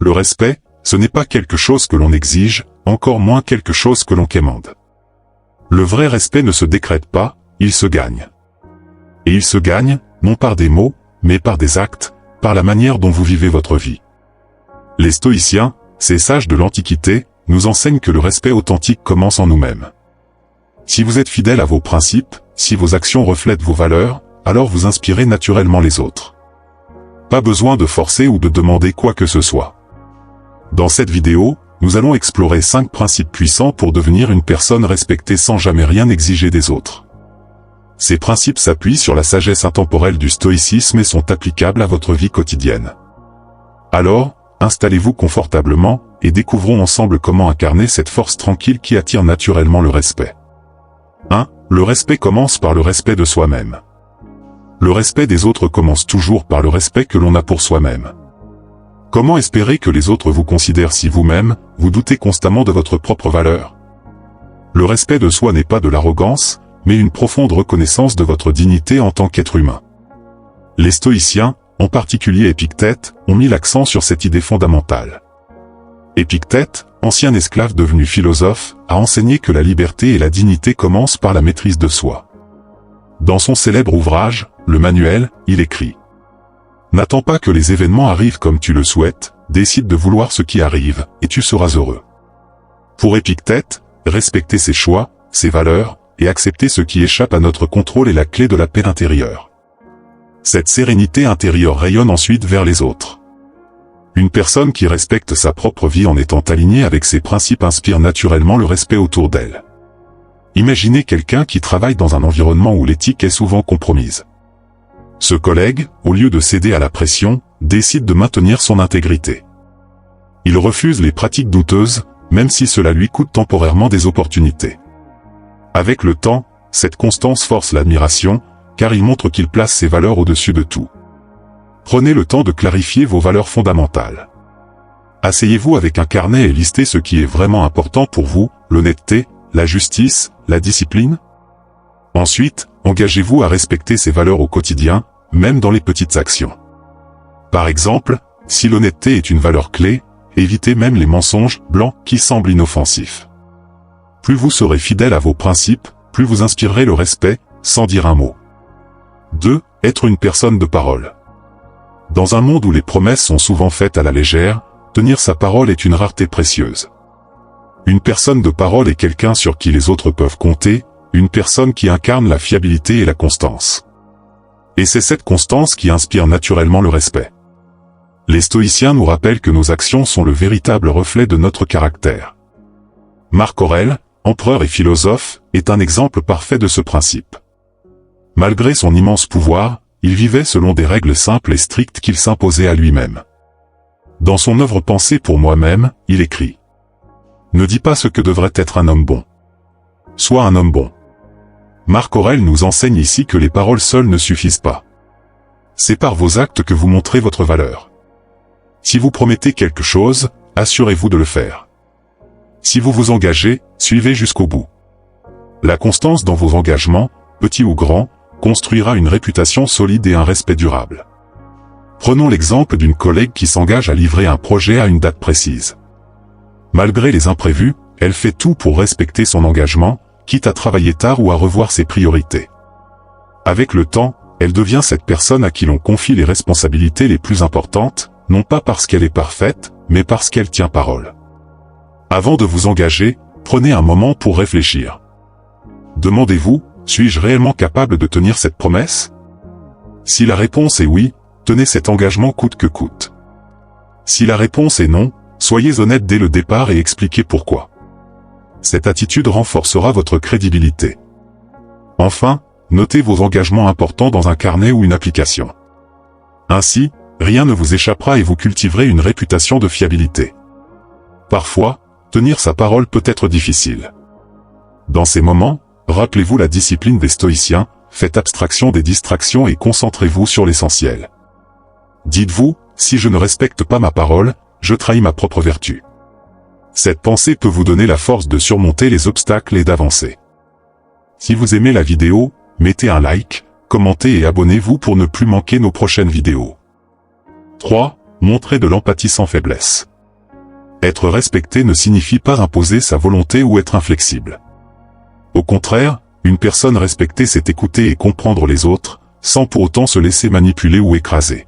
Le respect, ce n'est pas quelque chose que l'on exige, encore moins quelque chose que l'on quémande. Le vrai respect ne se décrète pas, il se gagne. Et il se gagne, non par des mots, mais par des actes, par la manière dont vous vivez votre vie. Les stoïciens, ces sages de l'Antiquité, nous enseignent que le respect authentique commence en nous-mêmes. Si vous êtes fidèle à vos principes, si vos actions reflètent vos valeurs, alors vous inspirez naturellement les autres. Pas besoin de forcer ou de demander quoi que ce soit. Dans cette vidéo, nous allons explorer 5 principes puissants pour devenir une personne respectée sans jamais rien exiger des autres. Ces principes s'appuient sur la sagesse intemporelle du stoïcisme et sont applicables à votre vie quotidienne. Alors, installez-vous confortablement, et découvrons ensemble comment incarner cette force tranquille qui attire naturellement le respect. 1. Le respect commence par le respect de soi-même. Le respect des autres commence toujours par le respect que l'on a pour soi-même. Comment espérer que les autres vous considèrent si vous-même, vous doutez constamment de votre propre valeur? Le respect de soi n'est pas de l'arrogance, mais une profonde reconnaissance de votre dignité en tant qu'être humain. Les stoïciens, en particulier Épictète, ont mis l'accent sur cette idée fondamentale. Épictète, ancien esclave devenu philosophe, a enseigné que la liberté et la dignité commencent par la maîtrise de soi. Dans son célèbre ouvrage, Le Manuel, il écrit: n'attends pas que les événements arrivent comme tu le souhaites, décide de vouloir ce qui arrive, et tu seras heureux. Pour Épictète, respecter ses choix, ses valeurs, et accepter ce qui échappe à notre contrôle est la clé de la paix intérieure. Cette sérénité intérieure rayonne ensuite vers les autres. Une personne qui respecte sa propre vie en étant alignée avec ses principes inspire naturellement le respect autour d'elle. Imaginez quelqu'un qui travaille dans un environnement où l'éthique est souvent compromise. Ce collègue, au lieu de céder à la pression, décide de maintenir son intégrité. Il refuse les pratiques douteuses, même si cela lui coûte temporairement des opportunités. Avec le temps, cette constance force l'admiration, car il montre qu'il place ses valeurs au-dessus de tout. Prenez le temps de clarifier vos valeurs fondamentales. Asseyez-vous avec un carnet et listez ce qui est vraiment important pour vous, l'honnêteté, la justice, la discipline. Ensuite, engagez-vous à respecter ces valeurs au quotidien, même dans les petites actions. Par exemple, si l'honnêteté est une valeur clé, évitez même les mensonges blancs qui semblent inoffensifs. Plus vous serez fidèle à vos principes, plus vous inspirerez le respect, sans dire un mot. 2. Être une personne de parole. Dans un monde où les promesses sont souvent faites à la légère, tenir sa parole est une rareté précieuse. Une personne de parole est quelqu'un sur qui les autres peuvent compter, une personne qui incarne la fiabilité et la constance. Et c'est cette constance qui inspire naturellement le respect. Les stoïciens nous rappellent que nos actions sont le véritable reflet de notre caractère. Marc Aurèle, empereur et philosophe, est un exemple parfait de ce principe. Malgré son immense pouvoir, il vivait selon des règles simples et strictes qu'il s'imposait à lui-même. Dans son œuvre Pensée pour moi-même, il écrit: ne dis pas ce que devrait être un homme bon. Sois un homme bon. Marc Aurèle nous enseigne ici que les paroles seules ne suffisent pas. C'est par vos actes que vous montrez votre valeur. Si vous promettez quelque chose, assurez-vous de le faire. Si vous vous engagez, suivez jusqu'au bout. La constance dans vos engagements, petits ou grands, construira une réputation solide et un respect durable. Prenons l'exemple d'une collègue qui s'engage à livrer un projet à une date précise. Malgré les imprévus, elle fait tout pour respecter son engagement, quitte à travailler tard ou à revoir ses priorités. Avec le temps, elle devient cette personne à qui l'on confie les responsabilités les plus importantes, non pas parce qu'elle est parfaite, mais parce qu'elle tient parole. Avant de vous engager, prenez un moment pour réfléchir. Demandez-vous: suis-je réellement capable de tenir cette promesse? Si la réponse est oui, tenez cet engagement coûte que coûte. Si la réponse est non, soyez honnête dès le départ et expliquez pourquoi. Cette attitude renforcera votre crédibilité. Enfin, notez vos engagements importants dans un carnet ou une application. Ainsi, rien ne vous échappera et vous cultiverez une réputation de fiabilité. Parfois, tenir sa parole peut être difficile. Dans ces moments, rappelez-vous la discipline des stoïciens, faites abstraction des distractions et concentrez-vous sur l'essentiel. Dites-vous: si je ne respecte pas ma parole, je trahis ma propre vertu. Cette pensée peut vous donner la force de surmonter les obstacles et d'avancer. Si vous aimez la vidéo, mettez un like, commentez et abonnez-vous pour ne plus manquer nos prochaines vidéos. 3. Montrez de l'empathie sans faiblesse. Être respecté ne signifie pas imposer sa volonté ou être inflexible. Au contraire, une personne respectée sait écouter et comprendre les autres, sans pour autant se laisser manipuler ou écraser.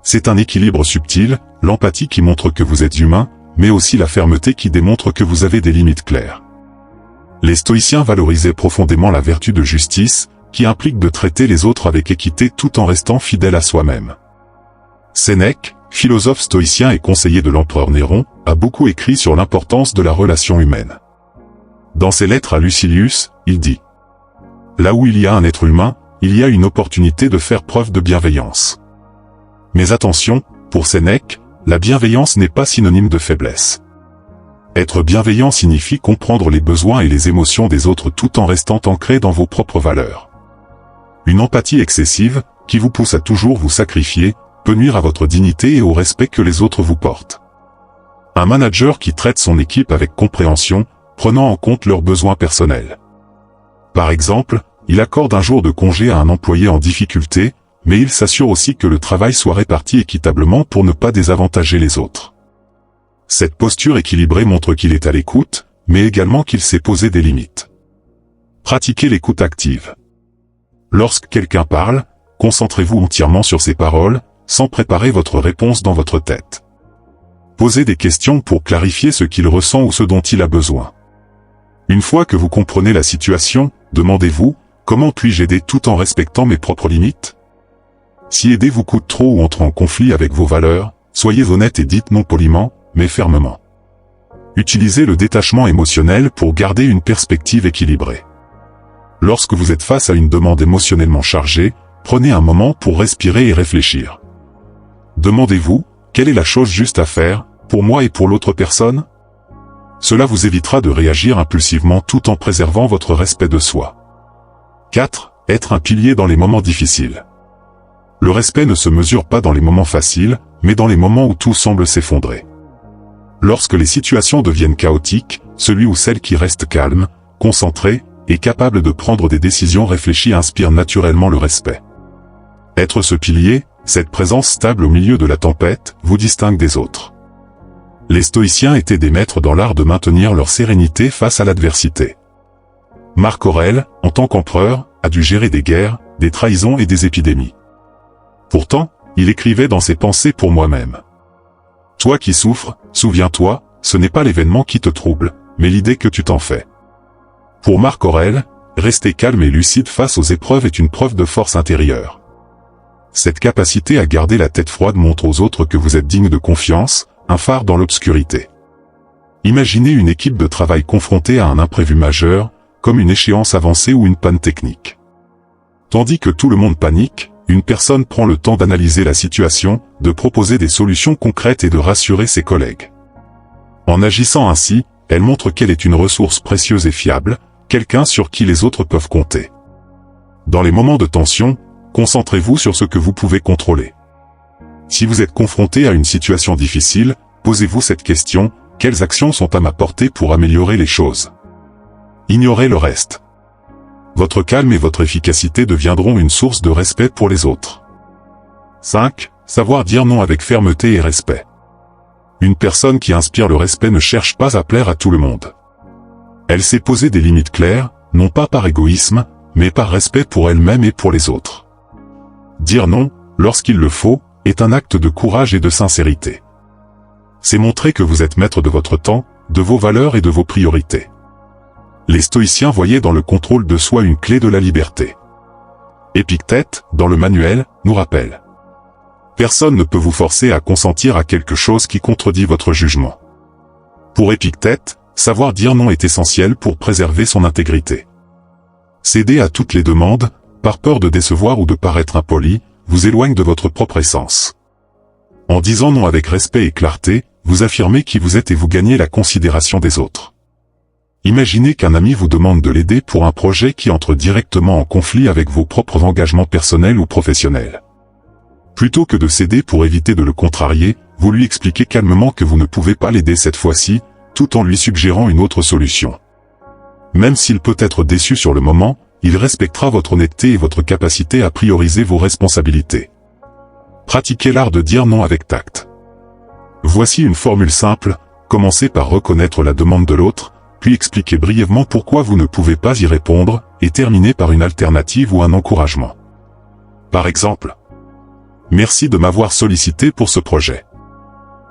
C'est un équilibre subtil, l'empathie qui montre que vous êtes humain, mais aussi la fermeté qui démontre que vous avez des limites claires. Les stoïciens valorisaient profondément la vertu de justice, qui implique de traiter les autres avec équité tout en restant fidèle à soi-même. Sénèque, philosophe stoïcien et conseiller de l'empereur Néron, a beaucoup écrit sur l'importance de la relation humaine. Dans ses lettres à Lucilius, il dit « Là où il y a un être humain, il y a une opportunité de faire preuve de bienveillance. » Mais attention, pour Sénèque, la bienveillance n'est pas synonyme de faiblesse. Être bienveillant signifie comprendre les besoins et les émotions des autres tout en restant ancré dans vos propres valeurs. Une empathie excessive, qui vous pousse à toujours vous sacrifier, peut nuire à votre dignité et au respect que les autres vous portent. Un manager qui traite son équipe avec compréhension, prenant en compte leurs besoins personnels. Par exemple, il accorde un jour de congé à un employé en difficulté, mais il s'assure aussi que le travail soit réparti équitablement pour ne pas désavantager les autres. Cette posture équilibrée montre qu'il est à l'écoute, mais également qu'il sait poser des limites. Pratiquez l'écoute active. Lorsque quelqu'un parle, concentrez-vous entièrement sur ses paroles, sans préparer votre réponse dans votre tête. Posez des questions pour clarifier ce qu'il ressent ou ce dont il a besoin. Une fois que vous comprenez la situation, demandez-vous, comment puis-je aider tout en respectant mes propres limites ? Si aider vous coûte trop ou entre en conflit avec vos valeurs, soyez honnête et dites non poliment, mais fermement. Utilisez le détachement émotionnel pour garder une perspective équilibrée. Lorsque vous êtes face à une demande émotionnellement chargée, prenez un moment pour respirer et réfléchir. Demandez-vous, quelle est la chose juste à faire, pour moi et pour l'autre personne ? Cela vous évitera de réagir impulsivement tout en préservant votre respect de soi. 4. Être un pilier dans les moments difficiles. Le respect ne se mesure pas dans les moments faciles, mais dans les moments où tout semble s'effondrer. Lorsque les situations deviennent chaotiques, celui ou celle qui reste calme, concentré, et capable de prendre des décisions réfléchies inspire naturellement le respect. Être ce pilier, cette présence stable au milieu de la tempête, vous distingue des autres. Les stoïciens étaient des maîtres dans l'art de maintenir leur sérénité face à l'adversité. Marc Aurèle, en tant qu'empereur, a dû gérer des guerres, des trahisons et des épidémies. Pourtant, il écrivait dans ses pensées pour moi-même. « Toi qui souffres, souviens-toi, ce n'est pas l'événement qui te trouble, mais l'idée que tu t'en fais. » Pour Marc Aurèle, rester calme et lucide face aux épreuves est une preuve de force intérieure. Cette capacité à garder la tête froide montre aux autres que vous êtes digne de confiance, un phare dans l'obscurité. Imaginez une équipe de travail confrontée à un imprévu majeur, comme une échéance avancée ou une panne technique. Tandis que tout le monde panique, une personne prend le temps d'analyser la situation, de proposer des solutions concrètes et de rassurer ses collègues. En agissant ainsi, elle montre qu'elle est une ressource précieuse et fiable, quelqu'un sur qui les autres peuvent compter. Dans les moments de tension, concentrez-vous sur ce que vous pouvez contrôler. Si vous êtes confronté à une situation difficile, posez-vous cette question, quelles actions sont à ma portée pour améliorer les choses ? Ignorez le reste. Votre calme et votre efficacité deviendront une source de respect pour les autres. 5. Savoir dire non avec fermeté et respect. Une personne qui inspire le respect ne cherche pas à plaire à tout le monde. Elle sait poser des limites claires, non pas par égoïsme, mais par respect pour elle-même et pour les autres. Dire non, lorsqu'il le faut, est un acte de courage et de sincérité. C'est montrer que vous êtes maître de votre temps, de vos valeurs et de vos priorités. Les stoïciens voyaient dans le contrôle de soi une clé de la liberté. Épictète, dans le manuel, nous rappelle. Personne ne peut vous forcer à consentir à quelque chose qui contredit votre jugement. Pour Épictète, savoir dire non est essentiel pour préserver son intégrité. Céder à toutes les demandes, par peur de décevoir ou de paraître impoli, vous éloigne de votre propre essence. En disant non avec respect et clarté, vous affirmez qui vous êtes et vous gagnez la considération des autres. Imaginez qu'un ami vous demande de l'aider pour un projet qui entre directement en conflit avec vos propres engagements personnels ou professionnels. Plutôt que de céder pour éviter de le contrarier, vous lui expliquez calmement que vous ne pouvez pas l'aider cette fois-ci, tout en lui suggérant une autre solution. Même s'il peut être déçu sur le moment, il respectera votre honnêteté et votre capacité à prioriser vos responsabilités. Pratiquez l'art de dire non avec tact. Voici une formule simple, commencez par reconnaître la demande de l'autre, puis expliquez brièvement pourquoi vous ne pouvez pas y répondre, et terminez par une alternative ou un encouragement. Par exemple, « Merci de m'avoir sollicité pour ce projet.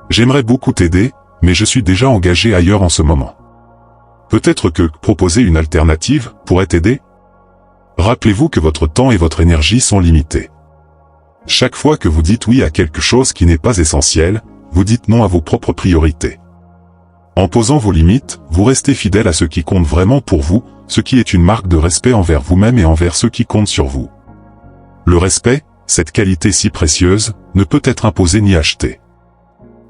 J'aimerais beaucoup t'aider, mais je suis déjà engagé ailleurs en ce moment. Peut-être que proposer une alternative pourrait t'aider? Rappelez-vous que votre temps et votre énergie sont limités. Chaque fois que vous dites oui à quelque chose qui n'est pas essentiel, vous dites non à vos propres priorités. En posant vos limites, vous restez fidèle à ce qui compte vraiment pour vous, ce qui est une marque de respect envers vous-même et envers ceux qui comptent sur vous. Le respect, cette qualité si précieuse, ne peut être imposée ni achetée.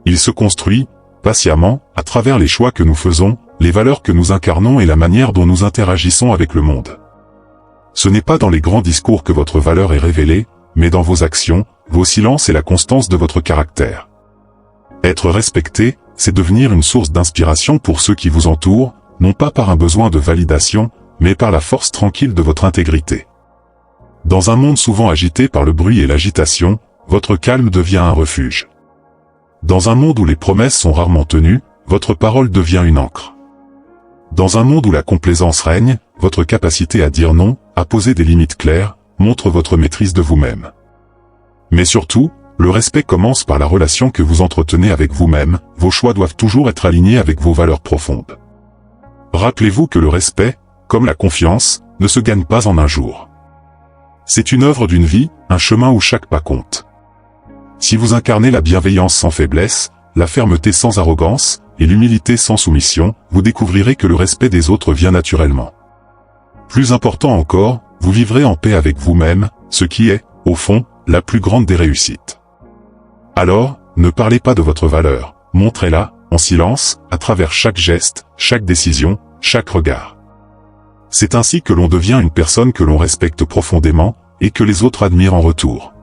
Il se construit, patiemment, à travers les choix que nous faisons, les valeurs que nous incarnons et la manière dont nous interagissons avec le monde. Ce n'est pas dans les grands discours que votre valeur est révélée, mais dans vos actions, vos silences et la constance de votre caractère. Être respecté, c'est devenir une source d'inspiration pour ceux qui vous entourent, non pas par un besoin de validation, mais par la force tranquille de votre intégrité. Dans un monde souvent agité par le bruit et l'agitation, votre calme devient un refuge. Dans un monde où les promesses sont rarement tenues, votre parole devient une ancre. Dans un monde où la complaisance règne, votre capacité à dire non, à poser des limites claires, montre votre maîtrise de vous-même. Mais surtout, le respect commence par la relation que vous entretenez avec vous-même, vos choix doivent toujours être alignés avec vos valeurs profondes. Rappelez-vous que le respect, comme la confiance, ne se gagne pas en un jour. C'est une œuvre d'une vie, un chemin où chaque pas compte. Si vous incarnez la bienveillance sans faiblesse, la fermeté sans arrogance, et l'humilité sans soumission, vous découvrirez que le respect des autres vient naturellement. Plus important encore, vous vivrez en paix avec vous-même, ce qui est, au fond, la plus grande des réussites. Alors, ne parlez pas de votre valeur, montrez-la, en silence, à travers chaque geste, chaque décision, chaque regard. C'est ainsi que l'on devient une personne que l'on respecte profondément, et que les autres admirent en retour.